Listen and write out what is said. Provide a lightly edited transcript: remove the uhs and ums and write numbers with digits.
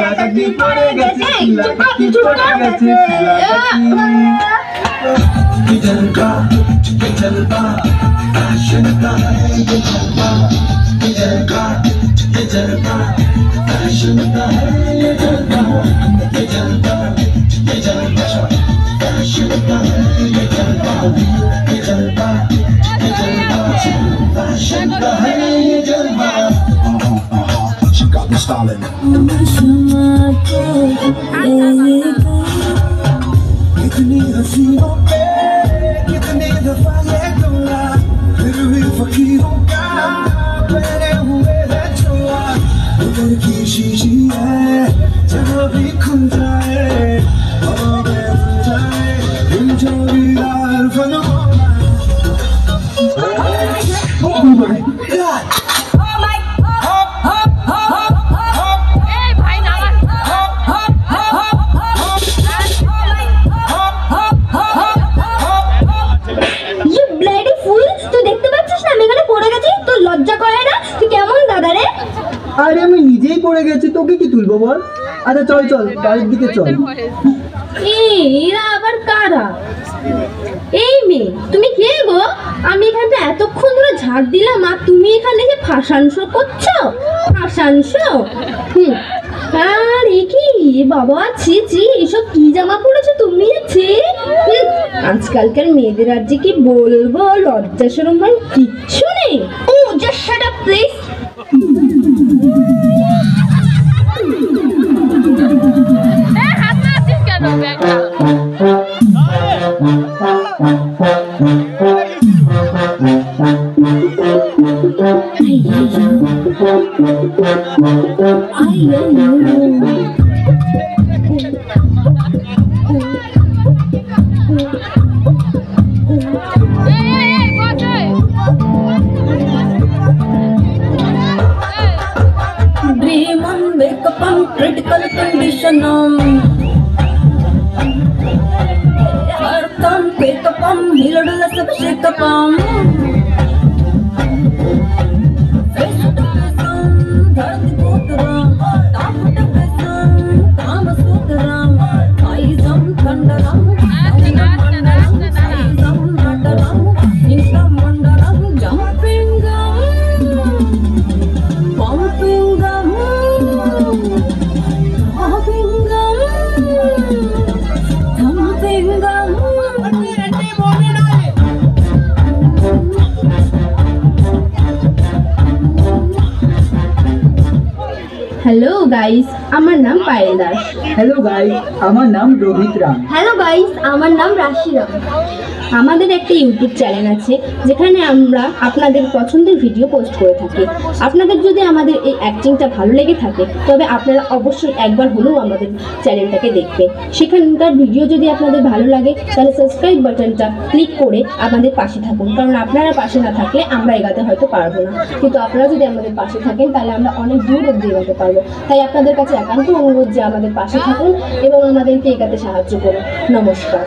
চিল্লাকাটি পড়ে গেছে চিল্লাকাটি পড়ে গেছে চিল্লাকাটি জলবা জলবা फैशन का है ये जलवा जलवा फैशन का है ये जलवा जलवा फैशन का है ये जलवा फैशन का है ये जलवा she got me styling कितनी हसीनों पे कितनी दफा ये दुआ फिर भी फकीरों का मेरे हुए है छुआ उधर की शीशी है जब भी खुल जाए आगे खुल जाए दिल जो भी यार फन Oh my God আরে আমি নিজেই পড়ে গেছি তোকে কি তুলবো বল আচ্ছা চল চল বাড়ির দিকে চল এরা আবার কারা এই মেয়ে তুমি কে গো আমি এখানে এতক্ষণ ধরে ঝাড় দিলাম আর তুমি এখানে যে ফাঁসান শো করছো ফাঁসান শো আর কি বাবা ছি ছি এসব কি জামা পড়েছো তুমি ছি আজকালকার মেয়েদের আর যে কি বলবো লজ্জা শরম মানে কিচ্ছু নেই ও just shut up please critical condition हर काम पे कपम हिलडला सब से कपम फेस टू फेस धरती पोतराम ताप टू फेस काम सूतराम आइजम कंडराम आइजम नडराम इंस्टा मंडराम जंपिंग pumping হ্যালো গাইস আমার নাম পায়েল দাস হ্যালো গাইস আমার নাম রোহিত রাম হ্যালো গাইস আমার নাম রাশি রাম আমাদের একটা ইউটিউব চ্যানেল আছে যেখানে আমরা আপনাদের পছন্দের ভিডিও পোস্ট করে থাকি আপনাদের যদি আমাদের এই অ্যাক্টিংটা ভালো লেগে থাকে তবে আপনারা অবশ্যই একবার হলেও আমাদের চ্যানেলটাকে দেখবেন সেখানকার ভিডিও যদি আপনাদের ভালো লাগে তাহলে সাবস্ক্রাইব বাটনটা ক্লিক করে আমাদের পাশে থাকুন কারণ আপনারা পাশে না থাকলে আমরা এগাতে হয়তো পারবো না কিন্তু আপনারা যদি আমাদের পাশে থাকেন তাহলে আমরা অনেক দূর অবধি এগাতে পারবো তাই আপনাদের কাছে একান্ত অনুরোধ যে আমাদের পাশে থাকুন এবং আমাদেরকে এগাতে সাহায্য করুন নমস্কার।